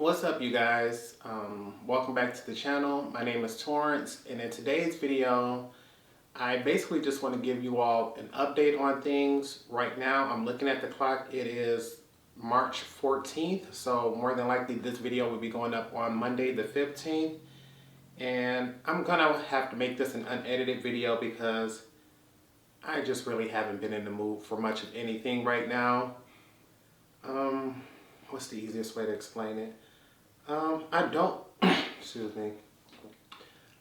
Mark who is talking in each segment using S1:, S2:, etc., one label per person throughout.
S1: What's up, you guys? Welcome back to the channel. My name is Torrence, and in today's video I basically just want to give you all an update on things. Right now I'm looking at the clock. It is March 14th, so more than likely this video will be going up on Monday the 15th, and I'm gonna have to make this an unedited video because I just really haven't been in the mood for much of anything right now. What's the easiest way to explain it? I don't, excuse me.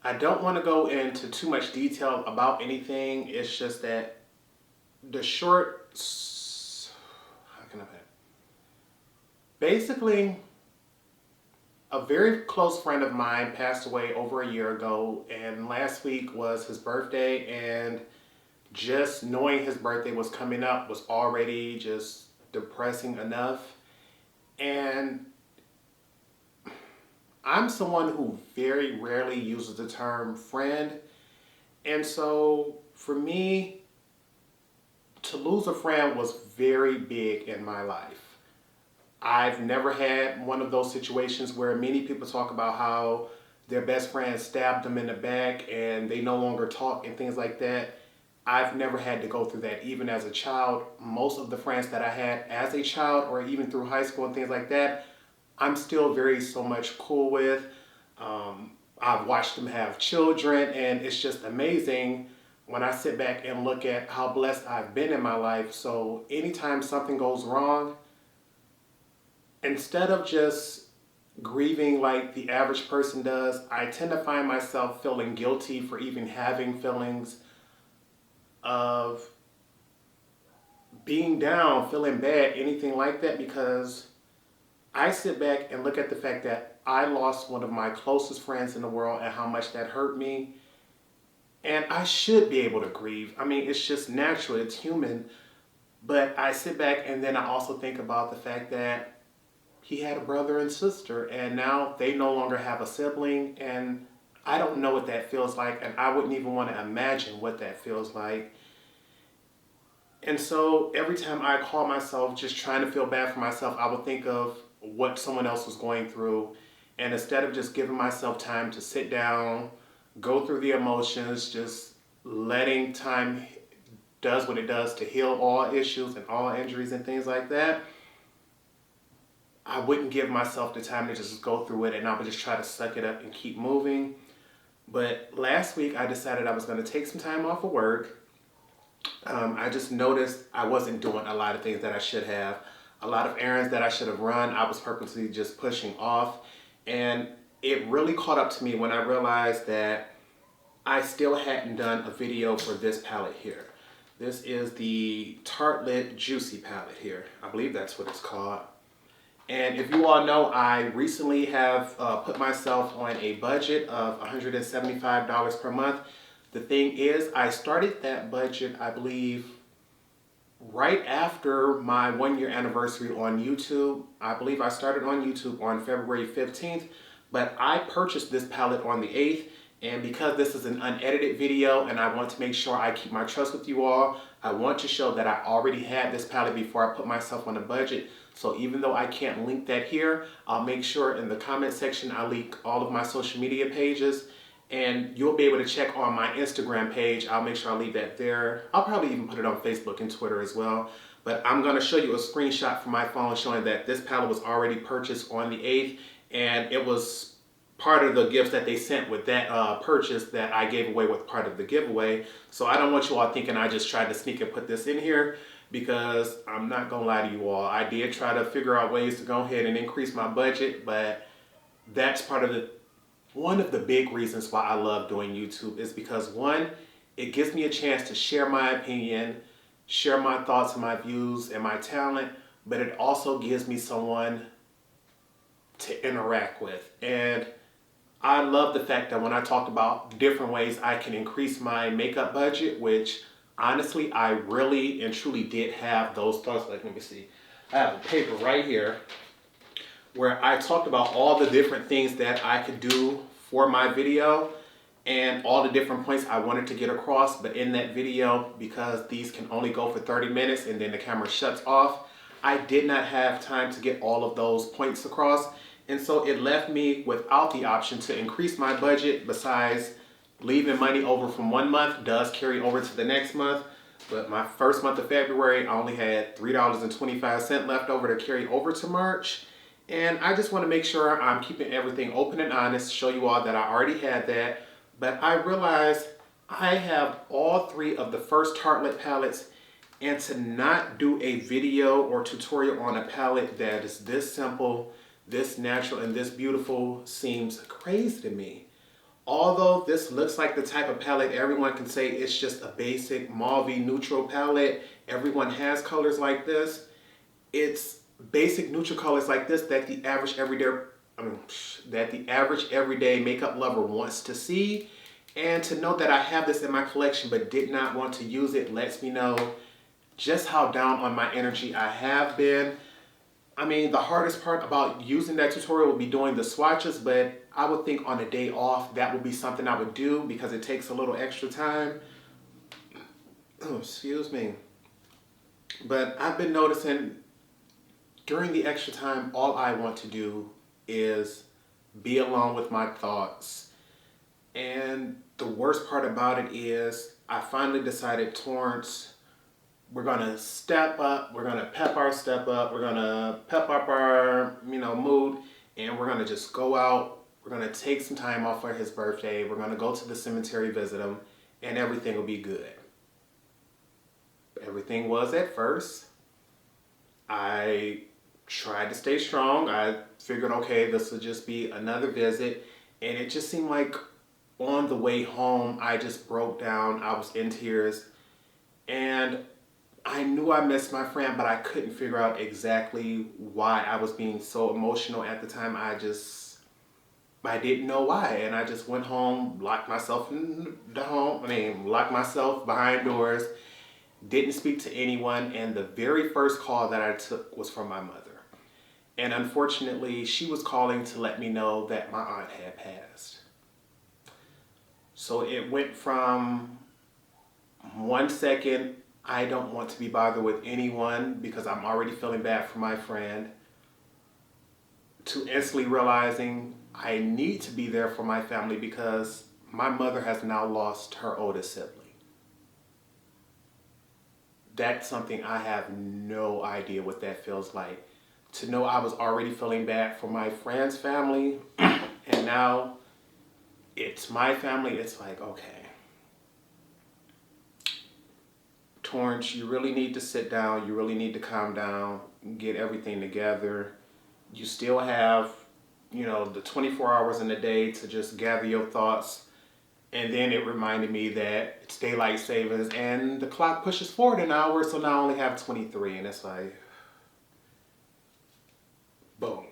S1: I don't want to go into too much detail about anything. It's just that the short, how can I put it? Basically, a very close friend of mine passed away over a year ago, and last week was his birthday, and just knowing his birthday was coming up was already just depressing enough. And I'm someone who very rarely uses the term friend. And so for me, to lose a friend was very big in my life. I've never had one of those situations where many people talk about how their best friend stabbed them in the back and they no longer talk and things like that. I've never had to go through that even as a child. Most of the friends that I had as a child or even through high school and things like that, I'm still so much cool with. I've watched them have children, and it's just amazing when I sit back and look at how blessed I've been in my life. So anytime something goes wrong, instead of just grieving like the average person does, I tend to find myself feeling guilty for even having feelings of being down, feeling bad, anything like that, because I sit back and look at the fact that I lost one of my closest friends in the world and how much that hurt me. And I should be able to grieve. I mean, it's just natural, it's human. But I sit back and then I also think about the fact that he had a brother and sister, and now they no longer have a sibling, and I don't know what that feels like, and I wouldn't even want to imagine what that feels like. And so every time I call myself just trying to feel bad for myself, I would think of what someone else was going through, and instead of just giving myself time to sit down, go through the emotions, just letting time does what it does to heal all issues and all injuries and things like that, I wouldn't give myself the time to just go through it, and I would just try to suck it up and keep moving. But last week I decided I was going to take some time off of work. I just noticed I wasn't doing a lot of things that I should have. A lot of errands that I should have run, I was purposely just pushing off. And it really caught up to me when I realized that I still hadn't done a video for this palette here. This is the Tartelette Juicy palette here. I believe that's what it's called. And if you all know, I recently have put myself on a budget of $175 per month. The thing is, I started that budget, I believe, right after my 1-year anniversary on YouTube. I believe I started on YouTube on February 15th, but I purchased this palette on the 8th. And because this is an unedited video and I want to make sure I keep my trust with you all, I want to show that I already had this palette before I put myself on a budget. So even though I can't link that here, I'll make sure in the comment section I link all of my social media pages, and you'll be able to check on my Instagram page. I'll make sure I leave that there. I'll probably even put it on Facebook and Twitter as well. But I'm going to show you a screenshot from my phone showing that this palette was already purchased on the 8th, and it was part of the gifts that they sent with that purchase that I gave away with part of the giveaway. So I don't want you all thinking I just tried to sneak and put this in here, because I'm not gonna lie to you all. I did try to figure out ways to go ahead and increase my budget, but that's part of one of the big reasons why I love doing YouTube, is because one, it gives me a chance to share my opinion, share my thoughts and my views and my talent, but it also gives me someone to interact with. And I love the fact that when I talk about different ways I can increase my makeup budget, which honestly, I really and truly did have those thoughts. Like, let me see. I have a paper right here where I talked about all the different things that I could do for my video and all the different points I wanted to get across. But in that video, because these can only go for 30 minutes and then the camera shuts off, I did not have time to get all of those points across. And so it left me without the option to increase my budget. Besides, leaving money over from one month does carry over to the next month. But my first month of February, I only had $3.25 left over to carry over to March. And I just want to make sure I'm keeping everything open and honest, show you all that I already had that. But I realized I have all three of the first Tartelette palettes, and to not do a video or tutorial on a palette that is this simple, this natural, and this beautiful seems crazy to me. Although this looks like the type of palette everyone can say it's just a basic mauve neutral palette, everyone has colors like this. It's basic neutral colors like this that the average everyday makeup lover wants to see. And to know that I have this in my collection but did not want to use it lets me know just how down on my energy I have been. I mean, the hardest part about using that tutorial would be doing the swatches, but I would think on a day off that would be something I would do because it takes a little extra time. Oh, excuse me. But I've been noticing during the extra time, all I want to do is be alone with my thoughts. And the worst part about it is I finally decided, Torrence, we're gonna step up, we're gonna pep our step up, we're gonna pep up our, mood, and we're gonna just go out, we're gonna take some time off for his birthday, we're gonna go to the cemetery, visit him, and everything will be good. Everything was at first. I tried to stay strong. I figured, okay, this will just be another visit, and it just seemed like on the way home, I just broke down, I was in tears, and I knew I missed my friend, but I couldn't figure out exactly why I was being so emotional at the time. I didn't know why. And I just went home, locked myself in the home, locked myself behind doors, didn't speak to anyone. And the very first call that I took was from my mother. And unfortunately, she was calling to let me know that my aunt had passed. So it went from 1 second, I don't want to be bothered with anyone because I'm already feeling bad for my friend, to instantly realizing I need to be there for my family because my mother has now lost her oldest sibling. That's something I have no idea what that feels like. To know I was already feeling bad for my friend's family and now it's my family, it's like, okay. Torrence, you really need to sit down. You really need to calm down, get everything together. You still have, the 24 hours in the day to just gather your thoughts. And then it reminded me that it's daylight savings and the clock pushes forward an hour, so now I only have 23. And it's like, boom.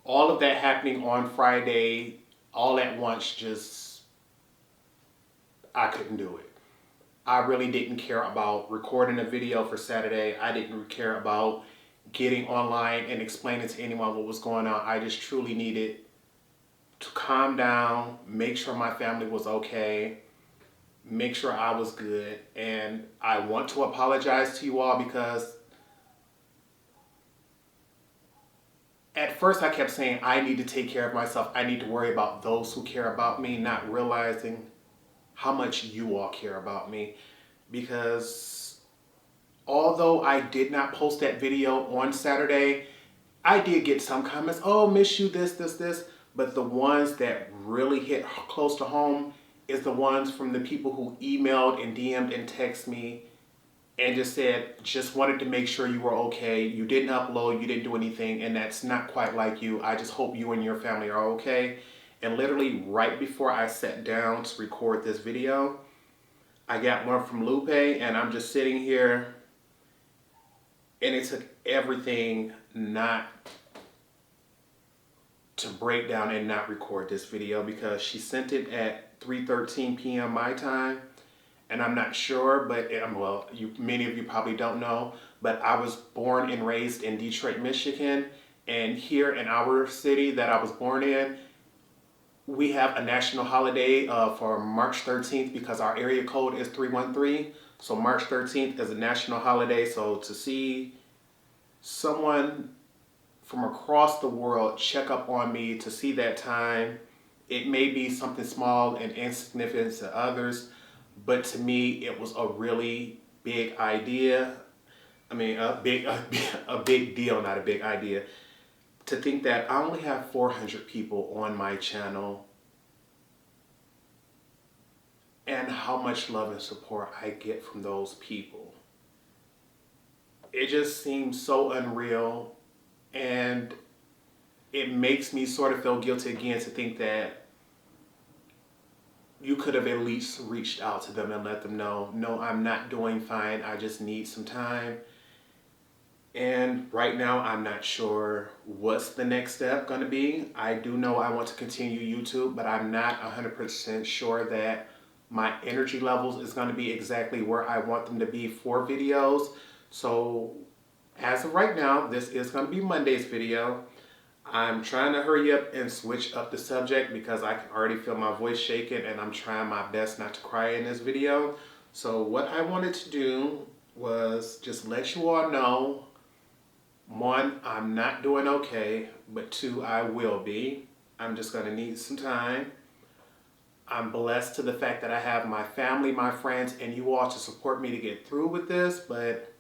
S1: All of that happening on Friday, all at once, I couldn't do it. I really didn't care about recording a video for Saturday. I didn't care about getting online and explaining to anyone what was going on. I just truly needed to calm down, make sure my family was okay, make sure I was good. And I want to apologize to you all because at first I kept saying I need to take care of myself. I need to worry about those who care about me, not realizing how much you all care about me. Because although I did not post that video on Saturday, I did get some comments, oh, miss you, this. But the ones that really hit close to home is the ones from the people who emailed and DM'd and texted me and just said, just wanted to make sure you were okay. You didn't upload, you didn't do anything, and that's not quite like you. I just hope you and your family are okay. And literally right before I sat down to record this video, I got one from Lupe, and I'm just sitting here, and it took everything not to break down and not record this video because she sent it at 3:13 p.m. my time. And I'm not sure, but many of you probably don't know, but I was born and raised in Detroit, Michigan. And here in our city that I was born in, we have a national holiday for March 13th because our area code is 313. So March 13th is a national holiday. So to see someone from across the world check up on me to see that time. It may be something small and insignificant to others, but to me, it was a really big idea. I mean, a big deal, not a big idea. To think that I only have 400 people on my channel and how much love and support I get from those people. It just seems so unreal, and it makes me sort of feel guilty again to think that you could have at least reached out to them and let them know, no, I'm not doing fine, I just need some time. And right now, I'm not sure what's the next step gonna be. I do know I want to continue YouTube, but I'm not 100% sure that my energy levels is gonna be exactly where I want them to be for videos. So as of right now, this is gonna be Monday's video. I'm trying to hurry up and switch up the subject because I can already feel my voice shaking, and I'm trying my best not to cry in this video. So what I wanted to do was just let you all know, one, I'm not doing okay, but two, I will be. I'm just gonna need some time. I'm blessed to the fact that I have my family, my friends, and you all to support me to get through with this, but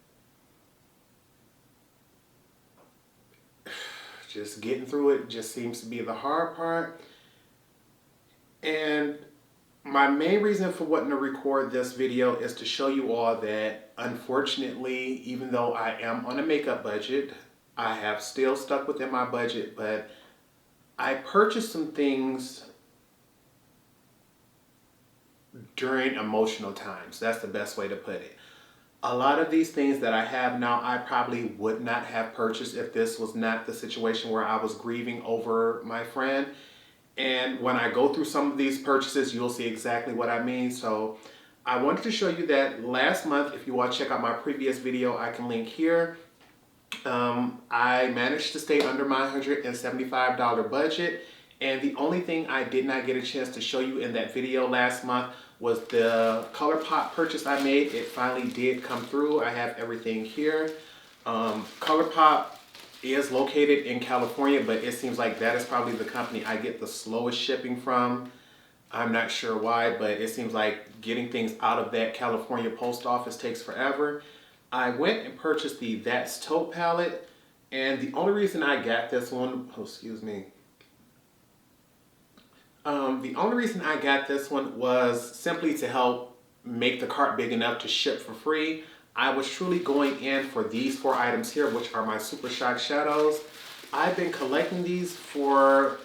S1: just getting through it just seems to be the hard part. And my main reason for wanting to record this video is to show you all that, unfortunately, even though I am on a makeup budget, I have still stuck within my budget, but I purchased some things during emotional times. That's the best way to put it. A lot of these things that I have now, I probably would not have purchased if this was not the situation where I was grieving over my friend. And when I go through some of these purchases, you'll see exactly what I mean. So I wanted to show you that last month, if you want to check out my previous video, I can link here. I managed to stay under my $175 budget. And the only thing I did not get a chance to show you in that video last month was the Colourpop purchase I made. It finally did come through. I have everything here. Colourpop is located in California, but it seems like that is probably the company I get the slowest shipping from. I'm not sure why, but it seems like getting things out of that California post office takes forever. I went and purchased the That's Taupe palette, and the only reason I got this one, the only reason I got this one was simply to help make the cart big enough to ship for free. I was truly going in for these 4 items here, which are my Super Shock shadows. I've been collecting these for,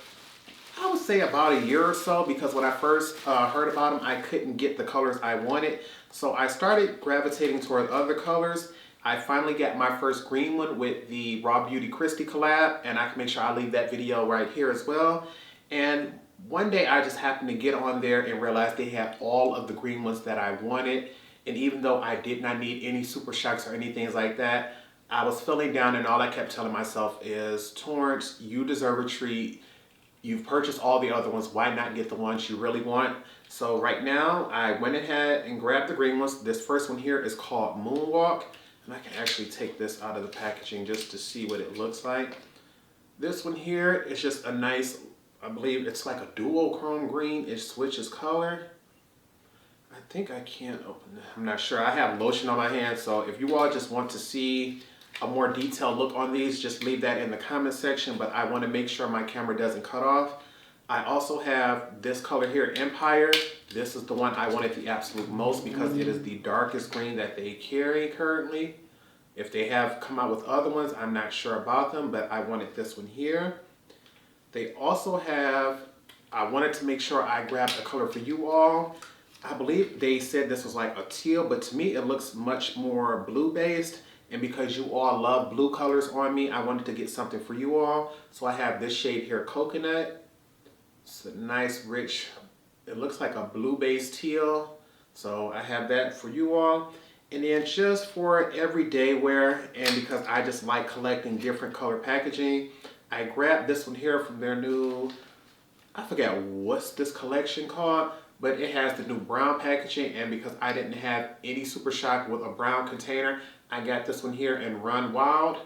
S1: I would say, about a year or so, because when I first heard about them, I couldn't get the colors I wanted. So I started gravitating toward other colors. I finally got my first green one with the Raw Beauty Christy collab, and I can make sure I leave that video right here as well. And one day I just happened to get on there and realize they had all of the green ones that I wanted. And even though I did not need any Super Shocks or anything like that, I was feeling down, and all I kept telling myself is, Torrence, you deserve a treat. You've purchased all the other ones. Why not get the ones you really want? So right now, I went ahead and grabbed the green ones. This first one here is called Moonwalk. And I can actually take this out of the packaging just to see what it looks like. This one here is just a nice, I believe it's like a duochrome green. It switches color. I think I can't open it. I'm not sure. I have lotion on my hands, so if you all just want to see a more detailed look on these, just leave that in the comment section, but I want to make sure my camera doesn't cut off. I also have this color here, Empire. This is the one I wanted the absolute most because it is the darkest green that they carry currently. If they have come out with other ones, I'm not sure about them, but I wanted this one here. They also have, I wanted to make sure I grabbed a color for you all. I believe they said this was like a teal, but to me it looks much more blue based. And because you all love blue colors on me, I wanted to get something for you all. So I have this shade here, Coconut. It's a nice rich, it looks like a blue based teal. So I have that for you all. And then just for everyday wear, and because I just like collecting different color packaging, I grabbed this one here from their new, I forget what's this collection called, but it has the new brown packaging, and because I didn't have any Super Shock with a brown container, I got this one here in Run Wild.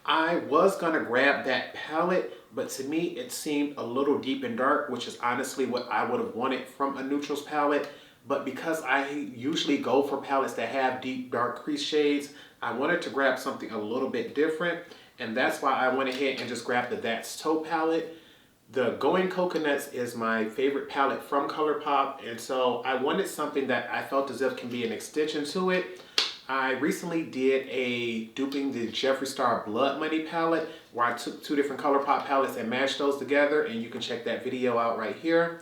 S1: I was gonna grab that palette, but to me it seemed a little deep and dark, which is honestly what I would have wanted from a neutrals palette. But because I usually go for palettes that have deep dark crease shades, I wanted to grab something a little bit different. And that's why I went ahead and just grabbed the That's Taupe palette. The Going Coconuts is my favorite palette from Colourpop, and so I wanted something that I felt as if can be an extension to it. I recently did a duping the Jeffree Star Blood Money palette where I took two different Colourpop palettes and mashed those together, and you can check that video out right here.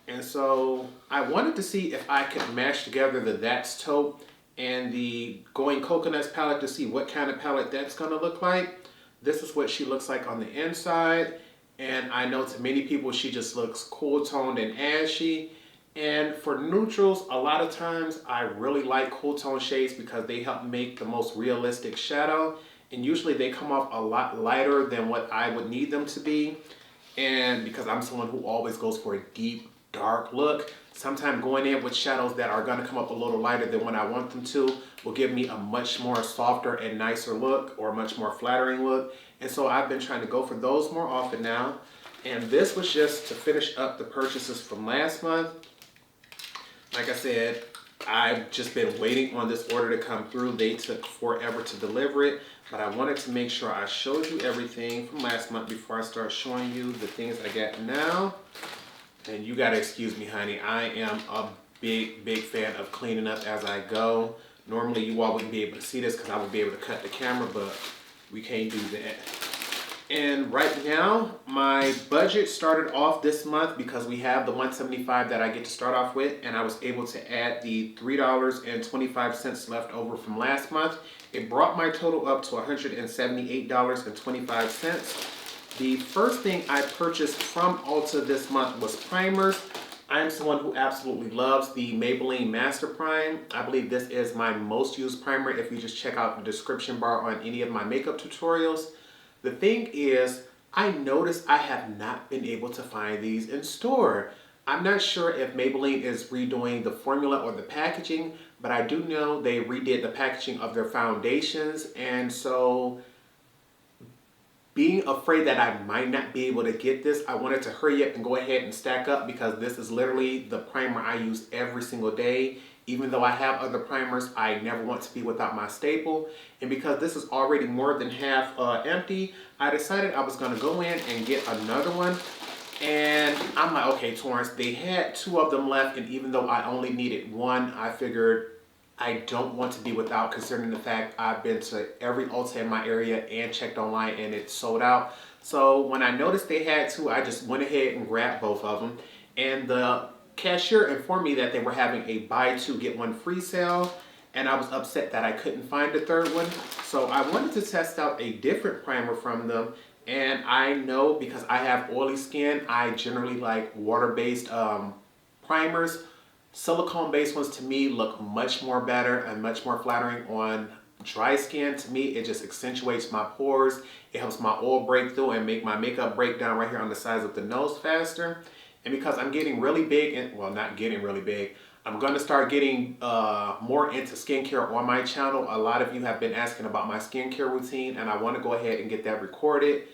S1: And so I wanted to see if I could mash together the That's Taupe and the Going Coconuts palette to see what kind of palette that's going to look like. This is what she looks like on the inside. And I know to many people she just looks cool toned and ashy. And for neutrals, a lot of times I really like cool tone shades because they help make the most realistic shadow. And usually they come off a lot lighter than what I would need them to be. And because I'm someone who always goes for a deep, dark look, sometimes going in with shadows that are going to come up a little lighter than what I want them to will give me a much more softer and nicer look, or a much more flattering look. And so I've been trying to go for those more often now. And this was just to finish up the purchases from last month. Like I said, I've just been waiting on this order to come through. They took forever to deliver it, but I wanted to make sure I showed you everything from last month before I start showing you the things I got now. And you gotta excuse me, honey. I am a big fan of cleaning up as I go. Normally you all wouldn't be able to see this because I would be able to cut the camera, but we can't do that. And right now, my budget started off this month because we have the $175 that I get to start off with, and I was able to add the $3.25 left over from last month. It brought my total up to $178.25. The first thing I purchased from Ulta this month was primers. I am someone who absolutely loves the Maybelline Master Prime. I believe this is my most used primer if you just check out the description bar on any of my makeup tutorials. The thing is, I noticed I have not been able to find these in store. I'm not sure if Maybelline is redoing the formula or the packaging, but I do know they redid the packaging of their foundations, and so being afraid that I might not be able to get this, I wanted to hurry up and go ahead and stack up because this is literally the primer I use every single day. Even though I have other primers, I never want to be without my staple. And because this is already more than half empty, I decided I was going to go in and get another one. And I'm like, okay, Torrence, they had two of them left, and even though I only needed one, I figured I don't want to be without, considering the fact I've been to every Ulta in my area and checked online and it's sold out. So when I noticed they had two, I just went ahead and grabbed both of them. And the cashier informed me that they were having a buy two get one free sale, and I was upset that I couldn't find the third one. So I wanted to test out a different primer from them. And I know because I have oily skin, I generally like water-based primers. Silicone-based ones to me look much more better and much more flattering on dry skin. To me, it just accentuates my pores. It helps my oil break through and make my makeup break down right here on the sides of the nose faster. And because I'm getting really big, and well, not getting really big, I'm going to start getting more into skincare on my channel. A lot of you have been asking about my skincare routine, and I want to go ahead and get that recorded.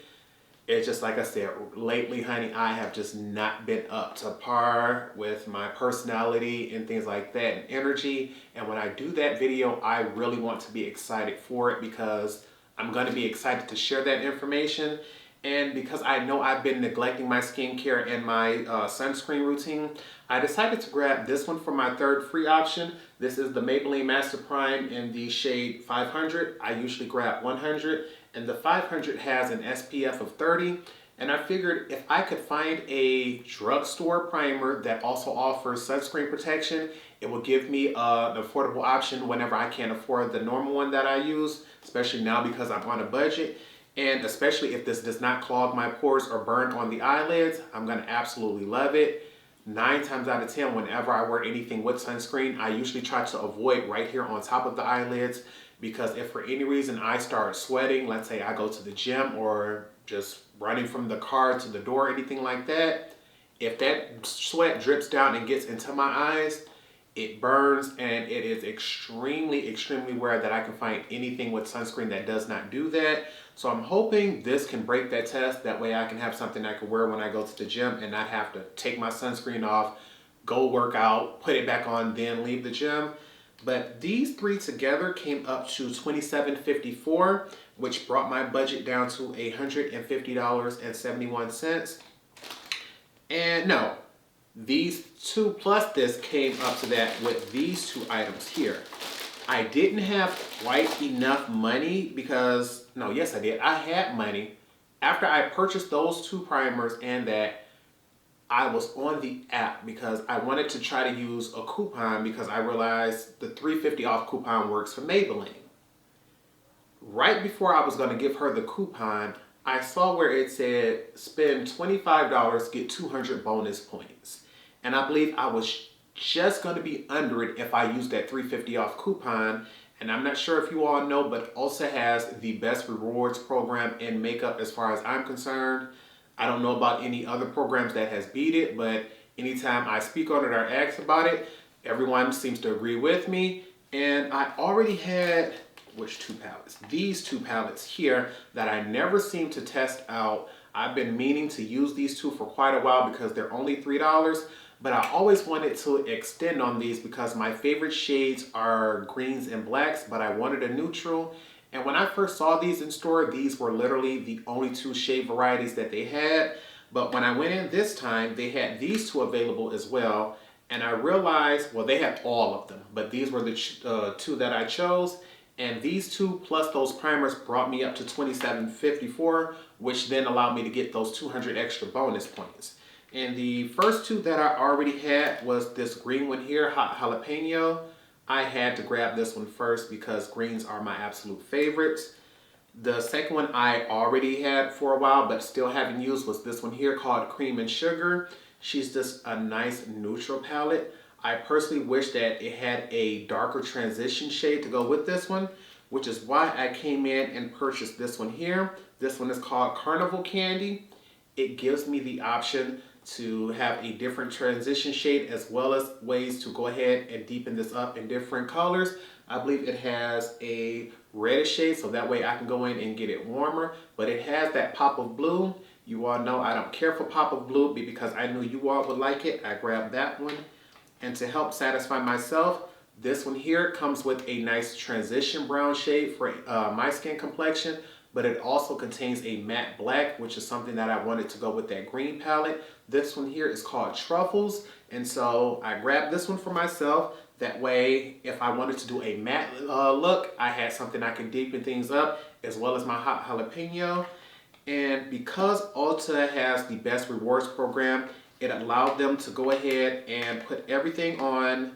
S1: It's just like I said, lately, honey, I have just not been up to par with my personality and things like that and energy. And when I do that video, I really want to be excited for it because I'm going to be excited to share that information. And because I know I've been neglecting my skincare and my sunscreen routine, I decided to grab this one for my third free option. This is the Maybelline Master Prime in the shade 500. I usually grab 100. And the 500 has an SPF of 30. And I figured if I could find a drugstore primer that also offers sunscreen protection, it will give me an affordable option whenever I can't afford the normal one that I use, especially now because I'm on a budget. And especially if this does not clog my pores or burn on the eyelids, I'm going to absolutely love it. 9 times out of 10, whenever I wear anything with sunscreen, I usually try to avoid right here on top of the eyelids. Because if for any reason I start sweating, let's say I go to the gym or just running from the car to the door, anything like that, if that sweat drips down and gets into my eyes, It burns, and it is extremely, extremely rare that I can find anything with sunscreen that does not do that. So I'm hoping this can break that test. That way I can have something I can wear when I go to the gym and not have to take my sunscreen off, go work out, put it back on, then leave the gym. But these three together came up to $27.54, which brought my budget down to $150.71. And no, these two plus this came up to that with these two items here. I didn't have quite enough money because, no, yes I did. I had money. After I purchased those two primers and that, I was on the app because I wanted to try to use a coupon because I realized the $3.50 off coupon works for Maybelline. Right before I was going to give her the coupon, I saw where it said spend $25, get 200 bonus points. And I believe I was just going to be under it if I used that $3.50 off coupon. And I'm not sure if you all know, but Ulta has the best rewards program in makeup as far as I'm concerned. I don't know about any other programs that has beat it, but anytime I speak on it or ask about it, everyone seems to agree with me. And I already had, which two palettes? These two palettes here that I never seem to test out. I've been meaning to use these two for quite a while because they're only $3, but I always wanted to extend on these because my favorite shades are greens and blacks, but I wanted a neutral. And when I first saw these in store, these were literally the only two shade varieties that they had. But when I went in this time, they had these two available as well. And I realized, well, they had all of them, but these were the two that I chose. And these two plus those primers brought me up to $27.54, which then allowed me to get those 200 extra bonus points. And the first two that I already had was this green one here, Hot Jalapeno. I had to grab this one first because greens are my absolute favorites. The second one I already had for a while but still haven't used was this one here called Cream and Sugar. She's just a nice neutral palette. I personally wish that it had a darker transition shade to go with this one, which is why I came in and purchased this one here. This one is called Carnival Candy. It gives me the option to have a different transition shade as well as ways to go ahead and deepen this up in different colors. I believe it has a reddish shade, so that way I can go in and get it warmer, but it has that pop of blue. You all know I don't care for pop of blue, but because I knew you all would like it, I grabbed that one. And to help satisfy myself, this one here comes with a nice transition brown shade for my skin complexion, but it also contains a matte black, which is something that I wanted to go with that green palette. This one here is called Truffles, and so I grabbed this one for myself. That way, if I wanted to do a matte look, I had something I can deepen things up, as well as my Hot Jalapeno. And because Ulta has the best rewards program, it allowed them to go ahead and put everything on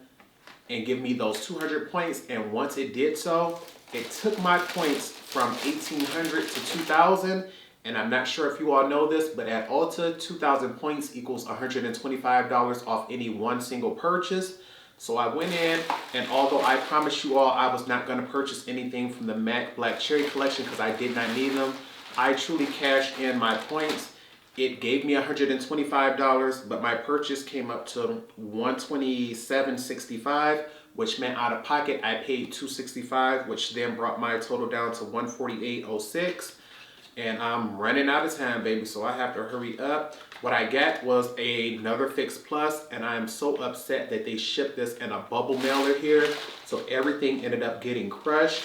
S1: and give me those 200 points. And once it did so, it took my points from 1,800 to 2,000. And I'm not sure if you all know this, but at Ulta, 2,000 points equals $125 off any one single purchase. So I went in, and although I promised you all I was not going to purchase anything from the MAC Black Cherry collection because I did not need them, I truly cashed in my points. It gave me $125, but my purchase came up to $127.65, which meant out of pocket I paid $265, which then brought my total down to $148.06. And I'm running out of time, baby, so I have to hurry up. What I got was another Fix Plus, and I am so upset that they shipped this in a bubble mailer here, so everything ended up getting crushed.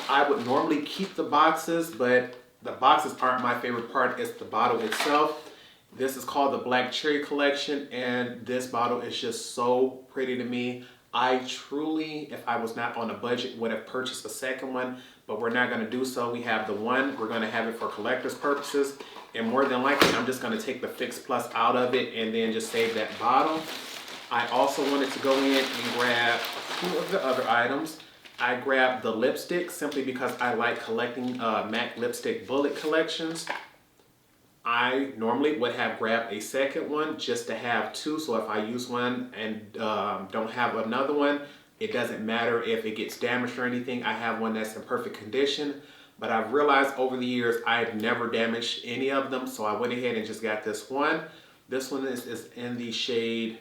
S1: I would normally keep the boxes, but the boxes aren't my favorite part. It's the bottle itself. This is called the Black Cherry Collection, and this bottle is just so pretty to me. I truly, if I was not on a budget, would have purchased a second one, but we're not going to do so. We have the one. We're going to have it for collector's purposes, and more than likely, I'm just going to take the Fix Plus out of it and then just save that bottle. I also wanted to go in and grab a few of the other items. I grabbed the lipstick simply because I like collecting MAC lipstick bullet collections. I normally would have grabbed a second one just to have two, so if I use one and don't have another one, it doesn't matter if it gets damaged or anything. I have one that's in perfect condition, but I've realized over the years I've never damaged any of them, so I went ahead and just got this one. This one is in the shade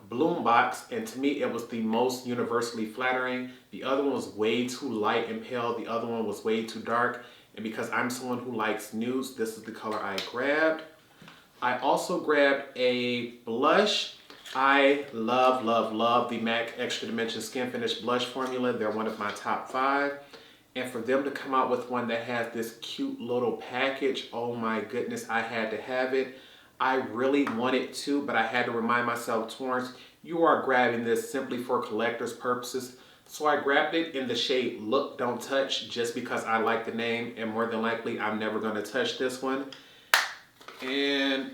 S1: Bloom Box, and to me it was the most universally flattering. The other one was way too light and pale. The other one was way too dark. And because I'm someone who likes nudes, this is the color I grabbed. I also grabbed a blush. I love, love, love the MAC Extra Dimension Skin Finish Blush Formula. They're one of my top 5. And for them to come out with one that has this cute little package, oh my goodness, I had to have it. I really wanted to, but I had to remind myself, Torrence, you are grabbing this simply for collector's purposes. So I grabbed it in the shade Look Don't Touch just because I like the name, and more than likely I'm never going to touch this one. And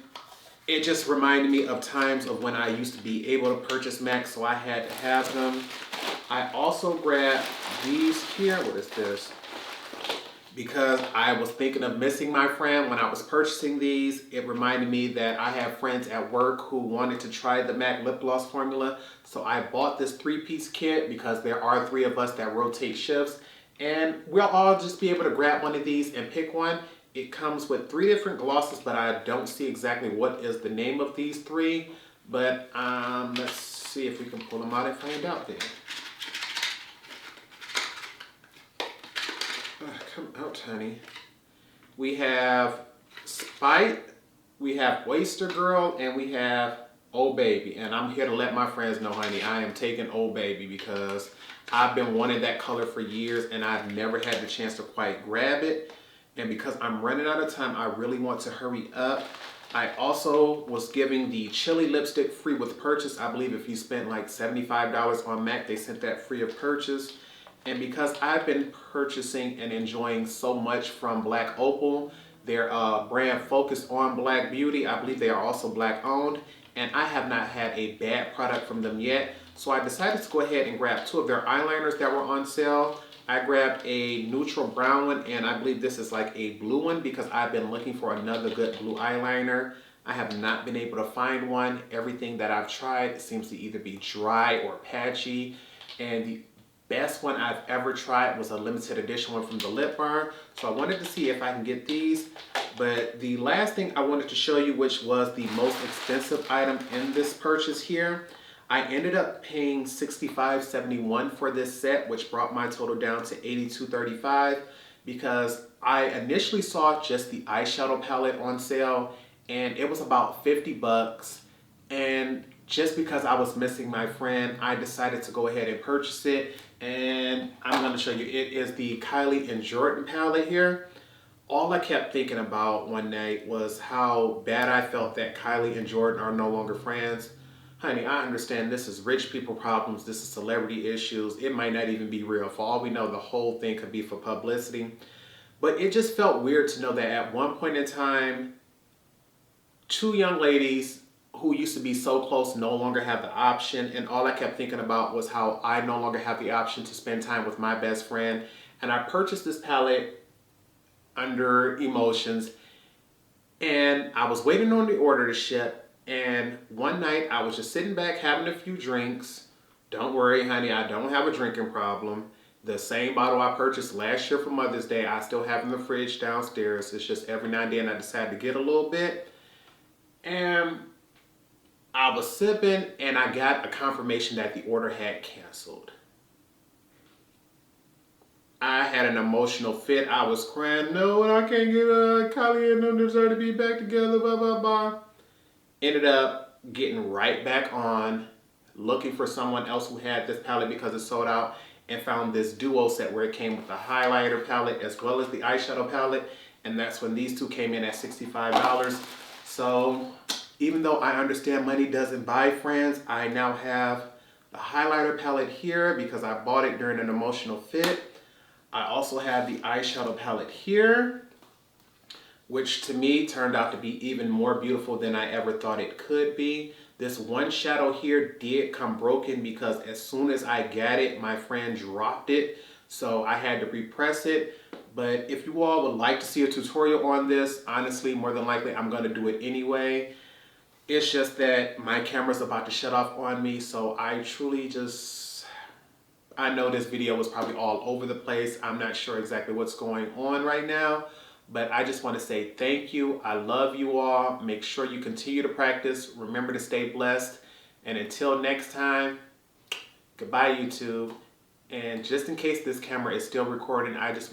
S1: it just reminded me of times of when I used to be able to purchase MAC, so I had to have them. I also grabbed these here. What is this? Because I was thinking of missing my friend when I was purchasing these. It reminded me that I have friends at work who wanted to try the MAC lip gloss formula. So I bought this 3-piece kit because there are 3 of us that rotate shifts. And we'll all just be able to grab one of these and pick one. It comes with 3 different glosses, but I don't see exactly what is the name of these 3. But let's see if we can pull them out and find out then. Come out, honey. We have Spite, we have Oyster Girl, and we have Old Baby. And I'm here to let my friends know, honey, I am taking Old Baby because I've been wanting that color for years and I've never had the chance to quite grab it. And because I'm running out of time, I really want to hurry up. I also was giving the Chili lipstick free with purchase. I believe if you spent like $75 on MAC, they sent that free of purchase. And because I've been purchasing and enjoying so much from Black Opal, their brand focused on Black beauty, I believe they are also Black owned, and I have not had a bad product from them yet. So I decided to go ahead and grab 2 of their eyeliners that were on sale. I grabbed a neutral brown one, and I believe this is like a blue one because I've been looking for another good blue eyeliner. I have not been able to find one. Everything that I've tried seems to either be dry or patchy, and the best one I've ever tried was a limited edition one from the Lip Bar. So I wanted to see if I can get these. But the last thing I wanted to show you, which was the most expensive item in this purchase here, I ended up paying $65.71 for this set, which brought my total down to $82.35 because I initially saw just the eyeshadow palette on sale and it was about 50 bucks. And just because I was missing my friend, I decided to go ahead and purchase it. And I'm going to show you. It is the Kylie and Jordan palette here. All I kept thinking about one night was how bad I felt that Kylie and Jordan are no longer friends. Honey, I understand this is rich people problems. This is celebrity issues. It might not even be real. For all we know, the whole thing could be for publicity. But it just felt weird to know that at one point in time, 2 young ladies who used to be so close no longer have the option, and all I kept thinking about was how I no longer have the option to spend time with my best friend. And I purchased this palette under emotions, and I was waiting on the order to ship, and one night I was just sitting back having a few drinks. Don't worry, honey, I don't have a drinking problem. The same bottle I purchased last year for Mother's Day, I still have in the fridge downstairs. It's just every now and then I decide to get a little bit. And I was sipping and I got a confirmation that the order had canceled. I had an emotional fit. I was crying, no, I can't get Kylie and them deserve to be back together, blah, blah, blah. Ended up getting right back on, looking for someone else who had this palette because it sold out, and found this duo set where it came with the highlighter palette as well as the eyeshadow palette. And that's when these 2 came in at $65. So even though I understand money doesn't buy friends, I now have the highlighter palette here because I bought it during an emotional fit. I also have the eyeshadow palette here, which to me turned out to be even more beautiful than I ever thought it could be. This one shadow here did come broken because as soon as I got it, my friend dropped it. So I had to repress it. But if you all would like to see a tutorial on this, honestly, more than likely, I'm going to do it anyway. It's just that my camera's about to shut off on me, so I truly just, I know this video was probably all over the place. I'm not sure exactly what's going on right now, but I just want to say thank you. I love you all. Make sure you continue to practice. Remember to stay blessed, And until next time, goodbye YouTube. And just in case this camera is still recording, I just want